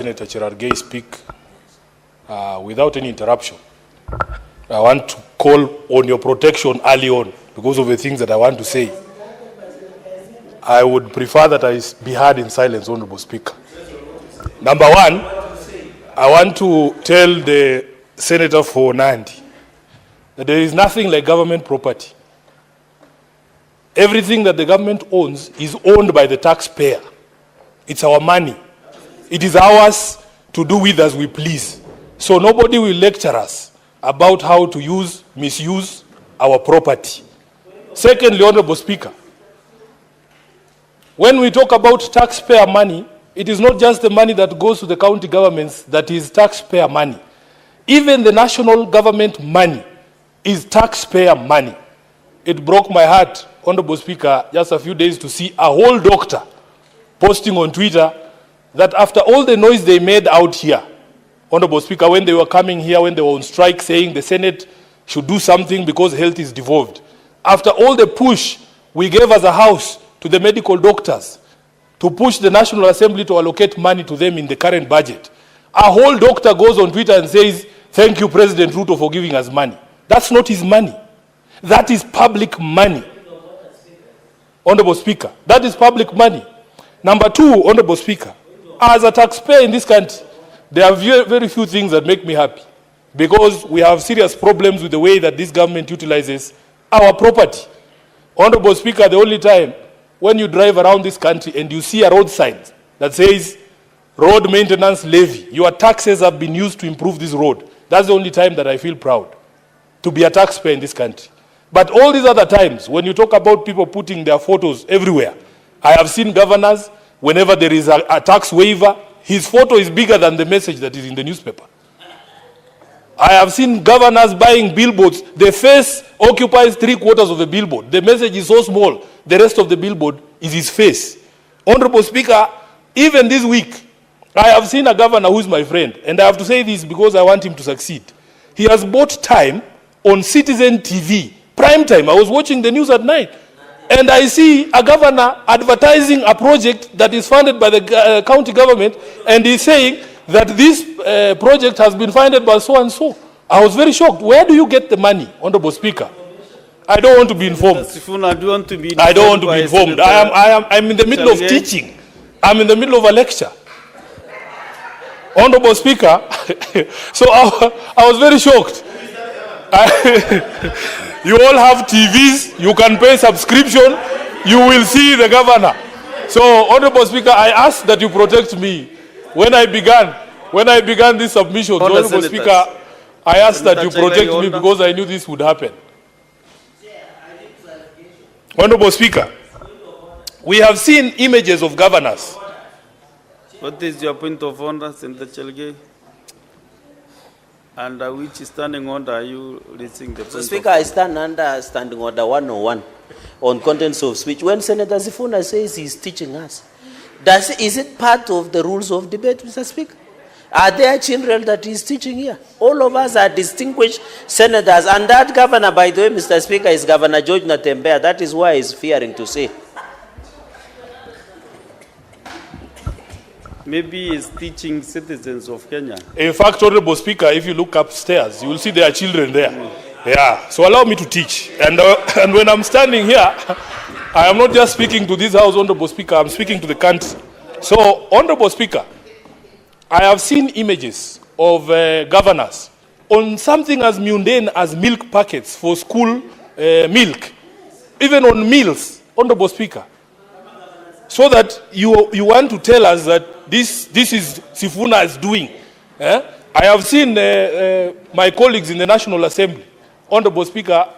Senator Cherargei speak without any interruption. I want to call on your protection early on because of the things that I want to say. I would prefer that I be heard in silence, Honorable Speaker. Number one, I want to tell the Senator for Nandi that there is nothing like government property. Everything that the government owns is owned by the taxpayer. It's our money. It is ours to do with as we please. So nobody will lecture us about how to misuse our property. Secondly, Honorable Speaker, when we talk about taxpayer money, it is not just the money that goes to the county governments that is taxpayer money. Even the national government money is taxpayer money. It broke my heart, Honorable Speaker, just a few days to see a whole doctor posting on Twitter that after all the noise they made out here, Honorable Speaker, when they were coming here, when they were on strike saying the Senate should do something because health is devolved, after all the push we gave as a house to the medical doctors to push the National Assembly to allocate money to them in the current budget, a whole doctor goes on Twitter and says, "Thank you, President Ruto, for giving us money." That's not his money. That is public money. Honorable Speaker, that is public money. Number two, Honorable Speaker, as a taxpayer in this country, there are very few things that make me happy because we have serious problems with the way that this government utilizes our property. Honorable Speaker, the only time when you drive around this country and you see a road sign that says road maintenance levy, your taxes have been used to improve this road, that's the only time that I feel proud to be a taxpayer in this country. But all these other times, when you talk about people putting their photos everywhere, I have seen governors, whenever there is a tax waiver, his photo is bigger than the message that is in the newspaper. I have seen governors buying billboards. The face occupies 3/4 of the billboard. The message is so small, the rest of the billboard is his face. Honorable Speaker, even this week, I have seen a governor who is my friend, and I have to say this because I want him to succeed. He has bought time on Citizen TV, prime time. I was watching the news at night, and I see a governor advertising a project that is funded by the county government, and he's saying that this project has been funded by so and so. I was very shocked. Where do you get the money, Honorable Speaker? I don't want to be informed. Sifuna, do you want to be I don't want to be informed. I'm in the middle of teaching. I'm in the middle of a lecture. Honorable Speaker, so I was very shocked. You all have TVs, you can pay subscription, you will see the governor. So, Honorable Speaker, I ask that you protect me. When I began this submission, Honorable Speaker, I asked that you protect me because I knew this would happen. Honorable Speaker, we have seen images of governors. What is your point of order, Senator Cherargei? Under which standing order are you raising the point? Mr. Speaker, I stand under standing order 101 on contents of speech. When Senator Sifuna says he's teaching us, is it part of the rules of debate, Mr. Speaker? Are there children that he's teaching here? All of us are distinguished senators, and that governor, by the way, Mr. Speaker, is Governor George Natembeya. That is why he's fearing to say. Maybe he's teaching citizens of Kenya. In fact, Honorable Speaker, if you look upstairs, you will see there are children there. Yeah, so allow me to teach. And when I'm standing here, I am not just speaking to this House, Honorable Speaker, I'm speaking to the country. So, Honorable Speaker, I have seen images of governors on something as mundane as milk packets for school milk, even on meals, Honorable Speaker. So that you want to tell us that this is Sifuna is doing. I have seen my colleagues in the National Assembly, Honorable Speaker,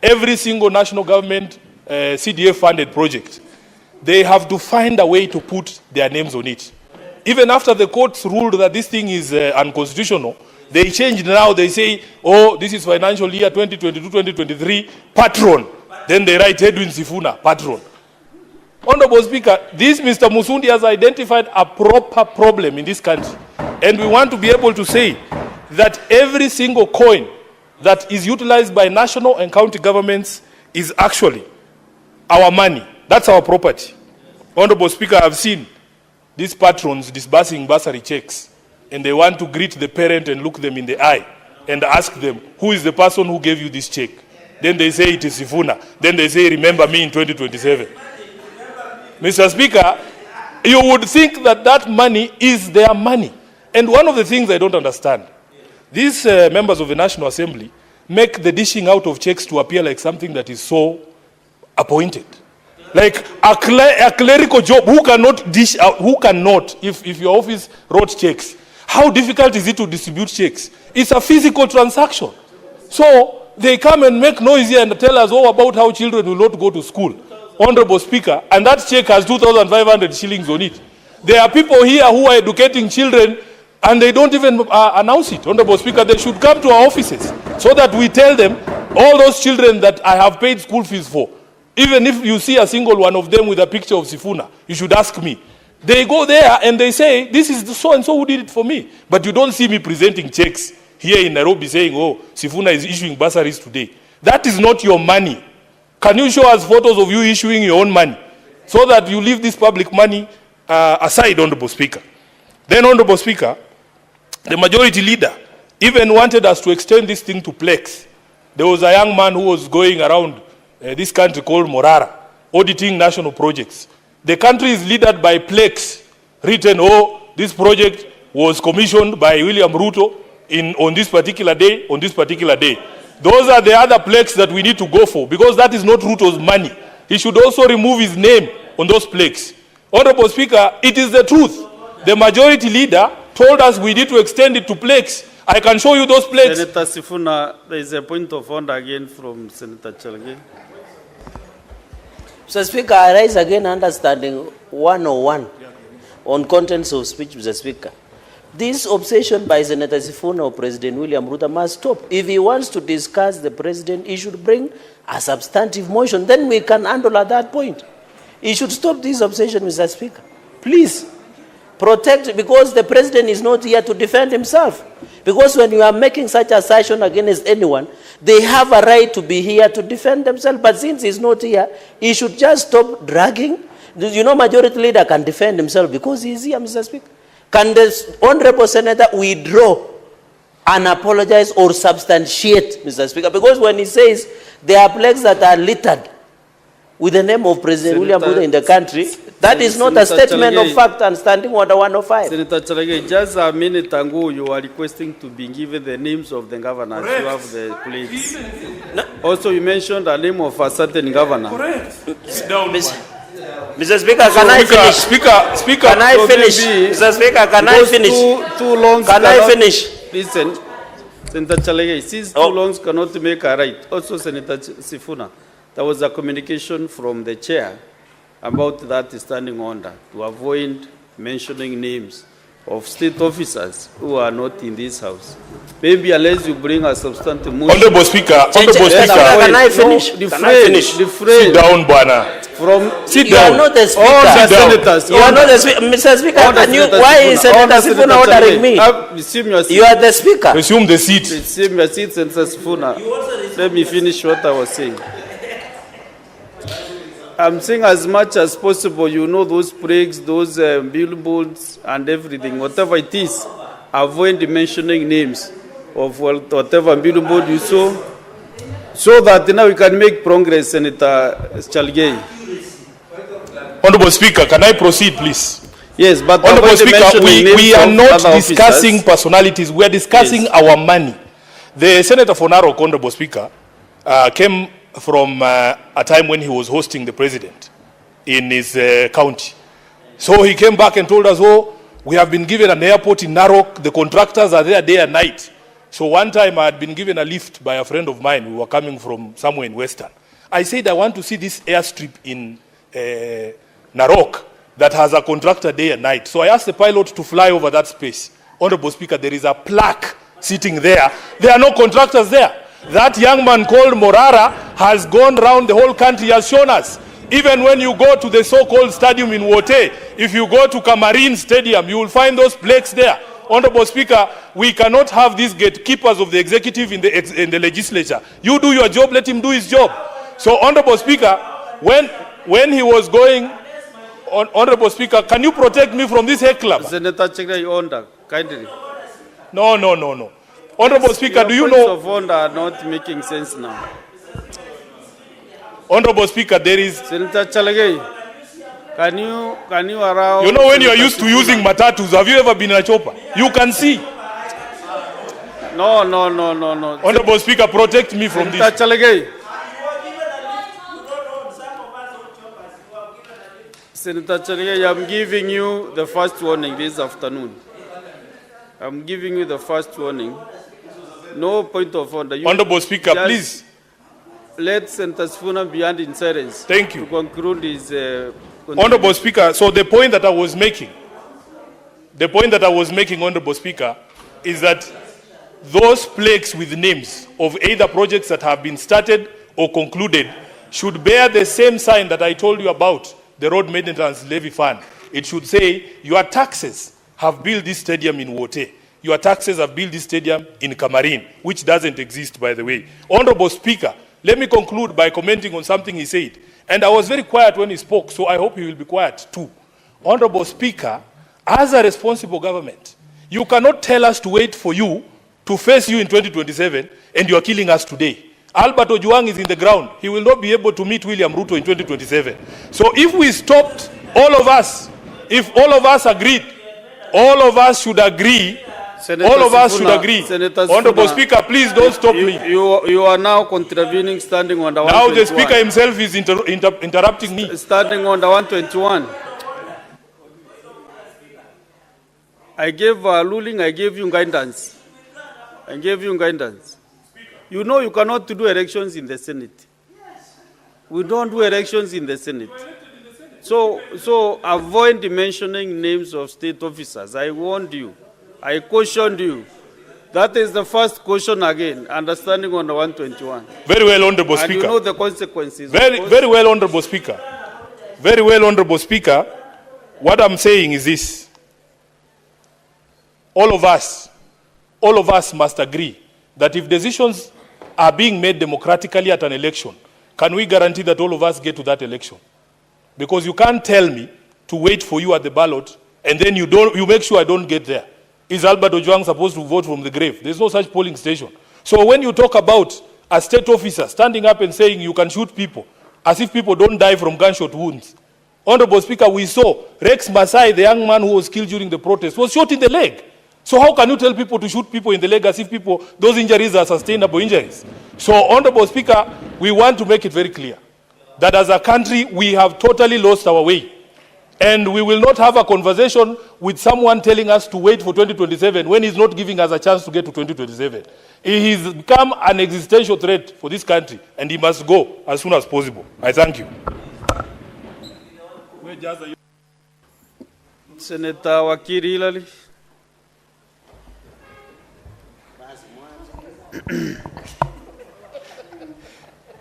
every single national government CDF funded project, they have to find a way to put their names on it. Even after the courts ruled that this thing is unconstitutional, they changed now, they say, oh, this is financial year 2022-2023, patron. Then they write Edwin Sifuna, patron. Honorable Speaker, this Mr. Musundi has identified a proper problem in this country. And we want to be able to say that every single coin that is utilized by national and county governments is actually our money. That's our property. Honorable Speaker, I've seen these patrons disbursing bursary checks, and they want to greet the parent and look them in the eye and ask them, who is the person who gave you this check? Then they say it is Sifuna. Then they say, remember me in 2027. Mr. Speaker, you would think that that money is their money. And one of the things I don't understand, these members of the National Assembly make the dishing out of checks to appear like something that is so appointed. Like a clerical job, who cannot dish out, who cannot, if your office wrote checks, how difficult is it to distribute checks? It's a physical transaction. So they come and make noise here and tell us all about how children will not go to school. Honorable Speaker, and that check has 2,500 shillings on it. There are people here who are educating children and they don't even announce it. Honorable Speaker, they should come to our offices so that we tell them, all those children that I have paid school fees for, even if you see a single one of them with a picture of Sifuna, you should ask me. They go there and they say, this is the so-and-so who did it for me. But you don't see me presenting checks here in Nairobi saying, oh, Sifuna is issuing bursaries today. That is not your money. Can you show us photos of you issuing your own money so that you leave this public money aside, Honorable Speaker? Then, Honorable Speaker, the majority leader even wanted us to extend this thing to Plex. There was a young man who was going around this country called Morara, auditing national projects. The country is led by Plex, written, oh, this project was commissioned by William Ruto on this particular day, on this particular day. Those are the other plaques that we need to go for, because that is not Ruto's money. He should also remove his name on those plaques. Honorable Speaker, it is the truth. The majority leader told us we need to extend it to plaques. I can show you those plaques. Senator Sifuna, there is a point of order again from Senator Chalge. Mr. Speaker, I rise again understanding 101 on contents of speech, Mr. Speaker. This obsession by Senator Sifuna or President William Ruto must stop. If he wants to discuss the president, he should bring a substantive motion. Then we can handle at that point. He should stop this obsession, Mr. Speaker. Please, protect, because the president is not here to defend himself. Because when you are making such assertion against anyone, they have a right to be here to defend themselves. But since he's not here, he should just stop dragging. You know, majority leader can defend himself because he's here, Mr. Speaker. Can the Honorable Senator withdraw and apologize or substantiate, Mr. Speaker? Because when he says there are plaques that are littered with the name of President William Ruto in the country, that is not a statement of fact and standing order 105. Senator Chalage, just a minute ago you are requesting to be given the names of the governors. Correct. You have the plaques. No. Also, you mentioned the name of a certain governor. Correct. Sit down, Mr. Speaker, can I finish? Speaker, can I finish? Mr. Speaker, can I finish? Too long. Can I finish? Listen, Senator Chalege, since too long cannot make a right. Also, Senator Sifuna, there was a communication from the chair about that standing order to avoid mentioning names of state officers who are not in this house. Maybe unless you bring a substantive motion. Honorable Speaker, can I finish? Sit down, Bwana. Sit down. You are not the Speaker. All the senators. You are not the Speaker. Mr. Speaker, why is Senator Sifuna ordering me? You are the Speaker. Resume the seat. Resume your seat, Senator Sifuna. Let me finish what I was saying. I'm saying as much as possible, you know, those plaques, those billboards and everything, whatever it is, avoid mentioning names of whatever billboard you saw, so that now we can make progress, Senator Chalge. Honorable Speaker, can I proceed, please? Yes, but Honorable Speaker, we are not discussing personalities. We are discussing our money. The Senator for Narok, Honorable Speaker, came from a time when he was hosting the president in his county. So he came back and told us, oh, we have been given an airport in Narok. The contractors are there day and night. So one time I had been given a lift by a friend of mine. We were coming from somewhere in Western. I said, I want to see this airstrip in Narok that has a contractor day and night. So I asked the pilot to fly over that space. Honorable Speaker, there is a plaque sitting there. There are no contractors there. That young man called Morara has gone around the whole country, has shown us. Even when you go to the so-called stadium in Wote, if you go to Kamarin Stadium, you will find those plaques there. Honorable Speaker, we cannot have these gatekeepers of the executive in the legislature. You do your job, let him do his job. So, Honorable Speaker, when he was going, Honorable Speaker, can you protect me from this heck club? Senator Chalege, order, kindly. No. Honorable Speaker, do you Your points know? of order are not making sense now. Honorable Speaker, there is... Senator Chalege, can you allow... You know when you are used to using matatus, have you ever been in a chopper? You can see. No. Honorable Speaker, protect me from Senator this. Chalege. Senator Chalege, I'm giving you the first warning this afternoon. I'm giving you the first warning. No point of order. Honorable Speaker, just please. let Senator Sifuna be in silence. Thank you. To conclude his... Honorable Speaker, so the point that I was making, Honorable Speaker, is that those plaques with names of either projects that have been started or concluded should bear the same sign that I told you about, the Road Maintenance Levy Fund. It should say, your taxes have built this stadium in Wote. Your taxes have built this stadium in Cameroon, which doesn't exist, by the way. Honorable Speaker, let me conclude by commenting on something he said. And I was very quiet when he spoke, so I hope he will be quiet too. Honorable Speaker, as a responsible government, you cannot tell us to wait for you to face you in 2027, and you are killing us today. Albert Ojwang is in the ground. He will not be able to meet William Ruto in 2027. So if we stopped, all of us, if all of us agreed, all of us should agree, Senator all of us Sifuna, should agree. Senator Honorable Sifuna, Speaker, please don't stop me. You are now contravening standing on the Now 121. the Speaker himself is interrupting me. Standing on the 121. I gave a ruling, I gave you guidance. You know you cannot do elections in the Senate. We don't do elections in the Senate. So avoid mentioning names of state officers. I warned you. I cautioned you. That is the first caution again, understanding on the 121. Very well, Honorable Speaker. And you know the consequences. Very well, Honorable Speaker. Very well, Honorable Speaker. What I'm saying is this. All of us must agree that if decisions are being made democratically at an election, can we guarantee that all of us get to that election? Because you can't tell me to wait for you at the ballot and then you make sure I don't get there. Is Albert Ojwang supposed to vote from the grave? There's no such polling station. So when you talk about a state officer standing up and saying you can shoot people, as if people don't die from gunshot wounds. Honorable Speaker, we saw Rex Masai, the young man who was killed during the protest, was shot in the leg. So how can you tell people to shoot people in the leg as if those injuries are sustainable injuries? So, Honorable Speaker, we want to make it very clear that as a country, we have totally lost our way. And we will not have a conversation with someone telling us to wait for 2027 when he's not giving us a chance to get to 2027. He has become an existential threat for this country, and he must go as soon as possible. I thank you. Senator Wakiri Hilary.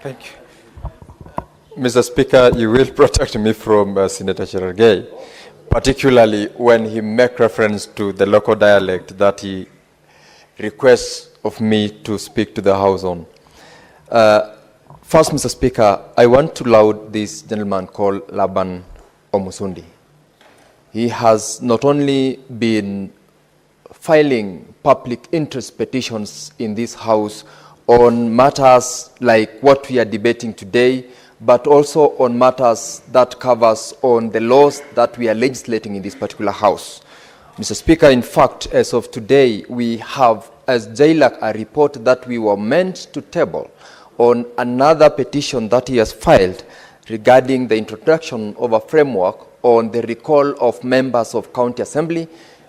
Thank you. Mr. Speaker, you will protect me from Senator Chalege, particularly when he makes reference to the local dialect that he requests of me to speak to the House on. First, Mr. Speaker, I want to laud this gentleman called Laban Omusundi. He has not only been filing public interest petitions in this House on matters like what we are debating today, but also on matters that covers on the laws that we are legislating in this particular House. Mr. Speaker, in fact, as of today, we have, as JLAC, a report that we were meant to table on another petition that he has filed regarding the introduction of a framework on the recall of members of county assembly,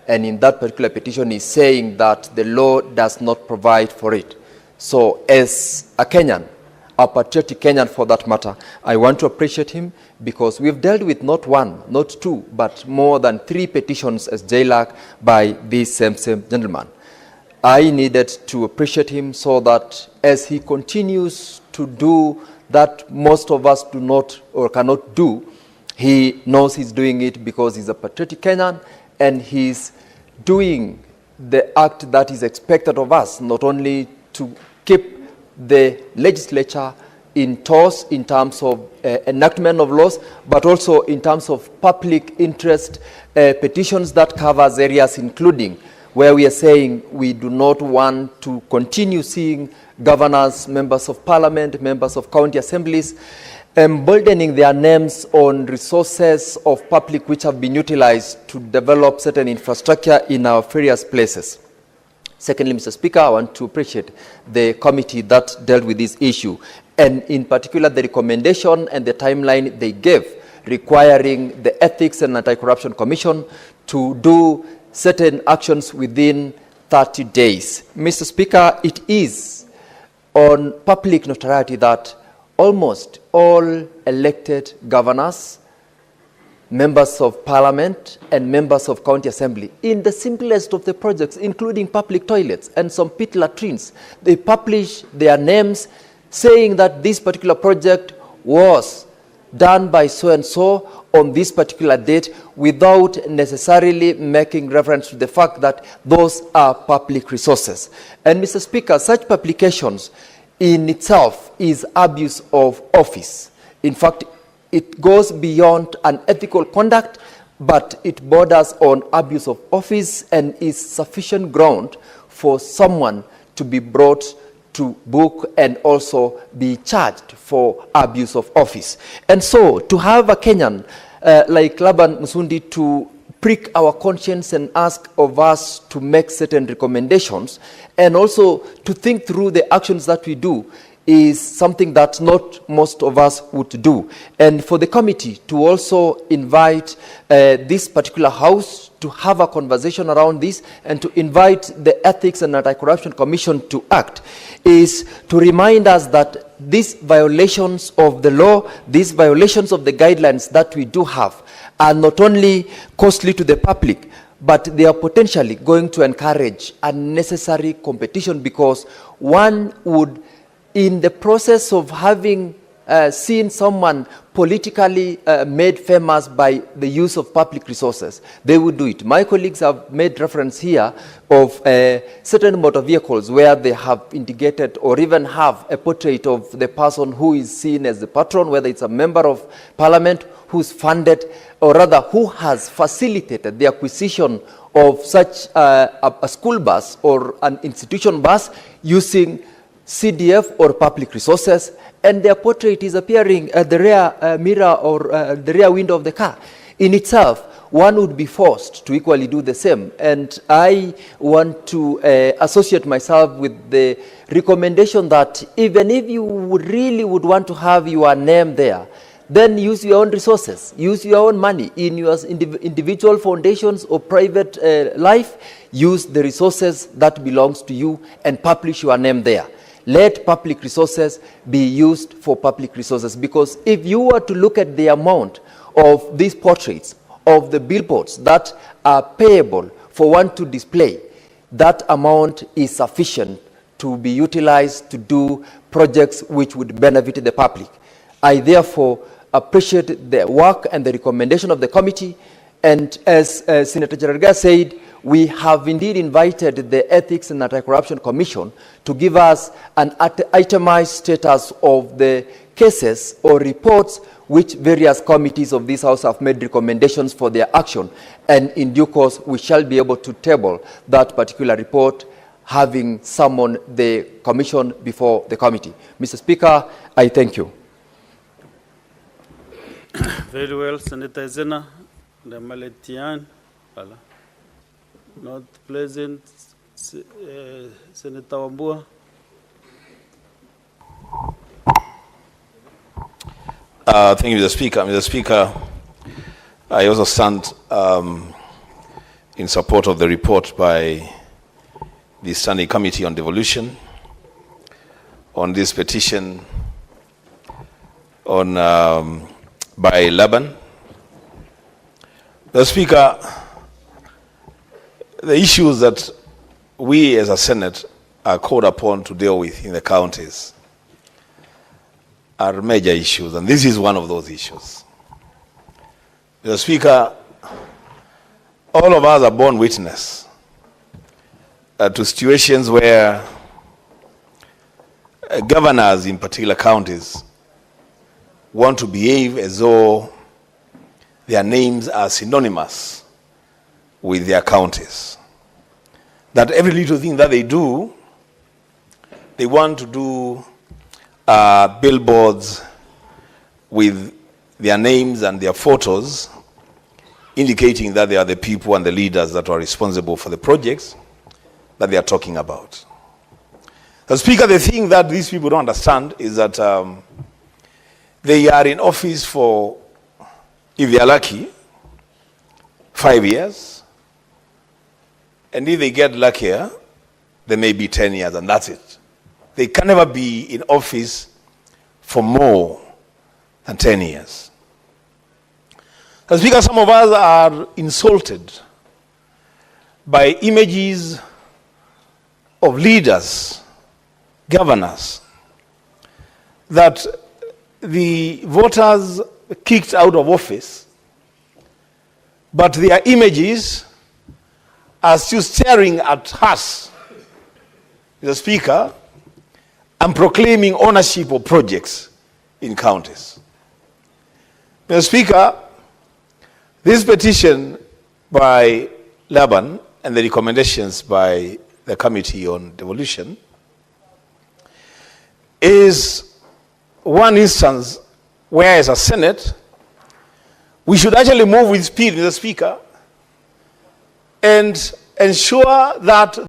and in that particular petition is saying that the law does not provide for it. So as a Kenyan, a patriotic Kenyan for that matter, I want to appreciate him because we've dealt with not one, not two, but more than 3 petitions as JLAC by this same gentleman. I needed to appreciate him so that as he continues to do that most of us do not or cannot do, he knows he's doing it because he's a patriotic Kenyan and he's doing the act that is expected of us, not only to keep the legislature in toss in terms of enactment of laws, but also in terms of public interest petitions that covers areas including where we are saying we do not want to continue seeing governors, members of parliament, members of county assemblies emboldening their names on resources of public which have been utilized to develop certain infrastructure in our various places. Secondly, Mr. Speaker, I want to appreciate the committee that dealt with this issue, and in particular the recommendation and the timeline they gave requiring the Ethics and Anti-Corruption Commission to do certain actions within 30 days. Mr. Speaker, it is on public notoriety that almost all elected governors, members of parliament, and members of county assembly, in the simplest of the projects, including public toilets and some pit latrines, they publish their names saying that this particular project was done by so-and-so on this particular date without necessarily making reference to the fact that those are public resources. And Mr. Speaker, such publications in itself is abuse of office. In fact, it goes beyond unethical conduct, but it borders on abuse of office and is sufficient ground for someone to be brought to book and also be charged for abuse of office. And so to have a Kenyan like Laban Musundi to prick our conscience and ask of us to make certain recommendations and also to think through the actions that we do is something that not most of us would do. And for the committee to also invite this particular house to have a conversation around this and to invite the Ethics and Anti-Corruption Commission to act is to remind us that these violations of the law, these violations of the guidelines that we do have are not only costly to the public, but they are potentially going to encourage unnecessary competition, because one would, in the process of having seen someone politically made famous by the use of public resources, they would do it. My colleagues have made reference here of certain motor vehicles where they have indicated or even have a portrait of the person who is seen as the patron, whether it's a member of parliament who's funded, or rather who has facilitated the acquisition of such a school bus or an institution bus using CDF or public resources, and their portrait is appearing at the rear mirror or the rear window of the car. In itself, one would be forced to equally do the same. And I want to associate myself with the recommendation that even if you really would want to have your name there, then use your own resources, use your own money in your individual foundations or private life, use the resources that belongs to you and publish your name there. Let public resources be used for public resources, because if you were to look at the amount of these portraits of the billboards that are payable for one to display, that amount is sufficient to be utilized to do projects which would benefit the public. I therefore appreciate the work and the recommendation of the committee, and as Senator Cherargei said, we have indeed invited the Ethics and Anti-Corruption Commission to give us an itemized status of the cases or reports which various committees of this House have made recommendations for their action. And in due course, we shall be able to table that particular report, having summoned the Commission before the committee. Mr. Speaker, I thank you. Very well, Senator Zena, the Maletian. Not present, Senator Wambua. Thank you, Mr. Speaker. Mr. Speaker, I also stand in support of the report by the Standing Committee on Devolution on this petition on by Laban. Mr. Speaker, the issues that we as a Senate are called upon to deal with in the counties are major issues, and this is one of those issues. Mr. Speaker, all of us are born witness to situations where governors in particular counties want to behave as though their names are synonymous with their counties. That every little thing that they do, they want to do billboards with their names and their photos, indicating that they are the people and the leaders that are responsible for the projects that they are talking about. The Speaker, the thing that these people don't understand is that they are in office for, if they are lucky, 5 years. And if they get luckier, they may be 10 years, and that's it. They can never be in office for more than 10 years. The Speaker, some of us are insulted by images of leaders, governors, that the voters kicked out of office, but their images are still staring at us, the Speaker, and proclaiming ownership of projects in counties. Mr. Speaker, this petition by Laban and the recommendations by the Committee on Devolution is one instance where, as a Senate, we should actually move with speed, Mr. Speaker, and ensure that